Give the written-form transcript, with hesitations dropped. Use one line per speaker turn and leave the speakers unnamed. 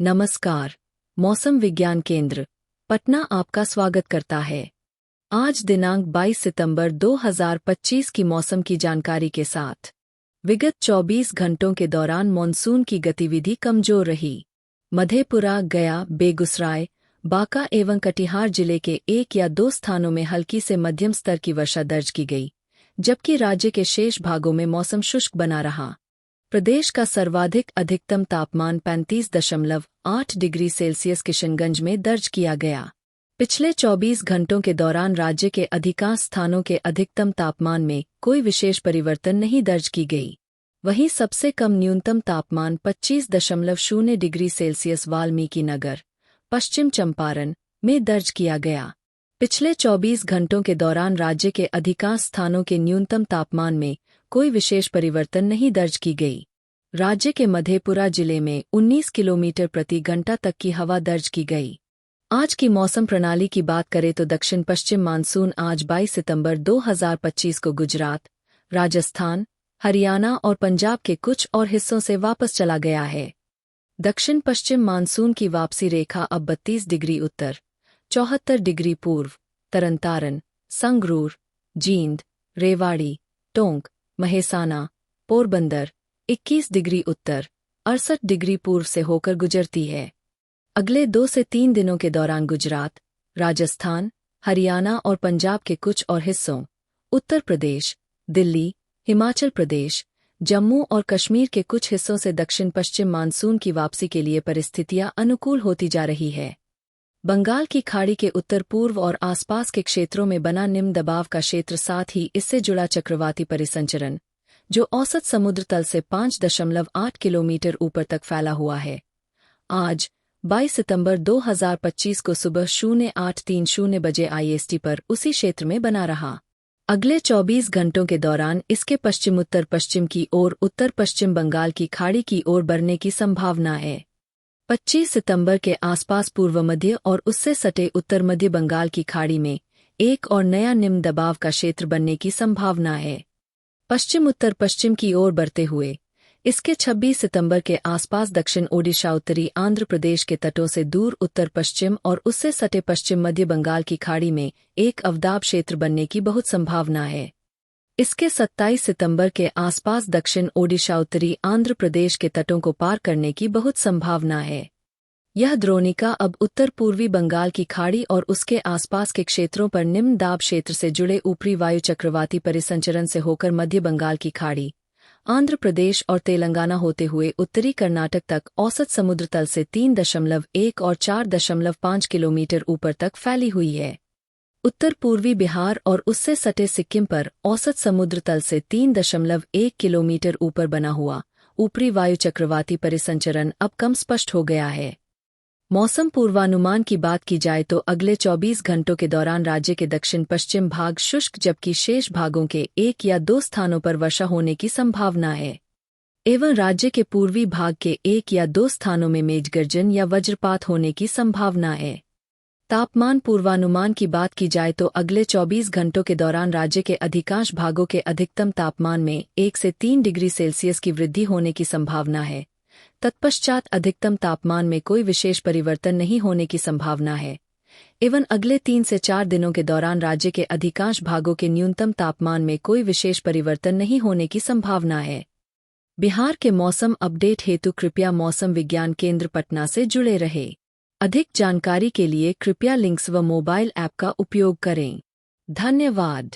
नमस्कार। मौसम विज्ञान केंद्र पटना आपका स्वागत करता है। आज दिनांक 22 सितंबर 2025 की मौसम की जानकारी के साथ। विगत 24 घंटों के दौरान मॉनसून की गतिविधि कमजोर रही। मधेपुरा, गया, बेगूसराय, बांका एवं कटिहार जिले के एक या दो स्थानों में हल्की से मध्यम स्तर की वर्षा दर्ज की गई, जबकि राज्य के शेष भागों में मौसम शुष्क बना रहा। प्रदेश का सर्वाधिक अधिकतम तापमान 35.8 डिग्री सेल्सियस किशनगंज में दर्ज किया गया। पिछले 24 घंटों के दौरान राज्य के अधिकांश स्थानों के अधिकतम तापमान में कोई विशेष परिवर्तन नहीं दर्ज की गई। वहीं सबसे कम न्यूनतम तापमान 25.0 डिग्री सेल्सियस वाल्मीकि नगर, पश्चिम चंपारण में दर्ज किया गया। पिछले 24 घंटों के दौरान राज्य के अधिकांश स्थानों के न्यूनतम तापमान में कोई विशेष परिवर्तन नहीं दर्ज की गई। राज्य के मधेपुरा जिले में 19 किलोमीटर प्रति घंटा तक की हवा दर्ज की गई। आज की मौसम प्रणाली की बात करें तो दक्षिण पश्चिम मानसून आज 22 सितंबर 2025 को गुजरात, राजस्थान, हरियाणा और पंजाब के कुछ और हिस्सों से वापस चला गया है। दक्षिण पश्चिम मानसून की वापसी रेखा अब 32 डिग्री उत्तर, 74 डिग्री पूर्व, तरनतारन, संगरूर, जींद, रेवाड़ी, टोंक, महेसाना, पोरबंदर, 21 डिग्री उत्तर, 68 डिग्री पूर्व से होकर गुजरती है। अगले 2 से 3 दिनों के दौरान गुजरात, राजस्थान, हरियाणा और पंजाब के कुछ और हिस्सों, उत्तर प्रदेश, दिल्ली, हिमाचल प्रदेश, जम्मू और कश्मीर के कुछ हिस्सों से दक्षिण पश्चिम मानसून की वापसी के लिए परिस्थितियां अनुकूल होती जा रही है। बंगाल की खाड़ी के उत्तर पूर्व और आसपास के क्षेत्रों में बना निम्न दबाव का क्षेत्र, साथ ही इससे जुड़ा चक्रवाती परिसंचरण, जो औसत समुद्र तल से 5.8 किलोमीटर ऊपर तक फैला हुआ है, आज 22 सितंबर 2025 को सुबह 0830 बजे IST पर उसी क्षेत्र में बना रहा। अगले 24 घंटों के दौरान इसके पश्चिम-उत्तर पश्चिम की ओर उत्तर पश्चिम बंगाल की खाड़ी की ओर बढ़ने की संभावना है। 25 सितंबर के आसपास पूर्व मध्य और उससे सटे उत्तर मध्य बंगाल की खाड़ी में एक और नया निम्न दबाव का क्षेत्र बनने की संभावना है। पश्चिम उत्तर पश्चिम की ओर बढ़ते हुए इसके 26 सितंबर के आसपास दक्षिण ओडिशा, उत्तरी आंध्र प्रदेश के तटों से दूर उत्तर पश्चिम और उससे सटे पश्चिम मध्य बंगाल की खाड़ी में एक अवदाब क्षेत्र बनने की बहुत संभावना है। इसके 27 सितंबर के आसपास दक्षिण ओडिशा, उत्तरी आंध्र प्रदेश के तटों को पार करने की बहुत संभावना है। यह द्रोणिका अब उत्तर पूर्वी बंगाल की खाड़ी और उसके आसपास के क्षेत्रों पर निम्न दाब क्षेत्र से जुड़े ऊपरी वायु चक्रवाती परिसंचरण से होकर मध्य बंगाल की खाड़ी, आंध्र प्रदेश और तेलंगाना होते हुए उत्तरी कर्नाटक तक औसत समुद्र तल से 3.1 और 4.5 किलोमीटर ऊपर तक फैली हुई है। उत्तर पूर्वी बिहार और उससे सटे सिक्किम पर औसत समुद्र तल से 3.1 किलोमीटर ऊपर बना हुआ ऊपरी वायु चक्रवाती परिसंचरण अब कम स्पष्ट हो गया है। मौसम पूर्वानुमान की बात की जाए तो अगले 24 घंटों के दौरान राज्य के दक्षिण पश्चिम भाग शुष्क, जबकि शेष भागों के एक या दो स्थानों पर वर्षा होने की संभावना है, एवं राज्य के पूर्वी भाग के एक या दो स्थानों में मेघगर्जन या वज्रपात होने की संभावना है। तापमान पूर्वानुमान की बात की जाए तो अगले 24 घंटों के दौरान राज्य के अधिकांश भागों के अधिकतम तापमान में 1 से 3 डिग्री सेल्सियस की वृद्धि होने की संभावना है। तत्पश्चात अधिकतम तापमान में कोई विशेष परिवर्तन नहीं होने की संभावना है, एवं अगले 3 से 4 दिनों के दौरान राज्य के अधिकांश भागों के न्यूनतम तापमान में कोई विशेष परिवर्तन नहीं होने की संभावना है। बिहार के मौसम अपडेट हेतु कृपया मौसम विज्ञान केंद्र पटना से जुड़े रहे। अधिक जानकारी के लिए कृपया लिंक्स व मोबाइल ऐप का उपयोग करें। धन्यवाद।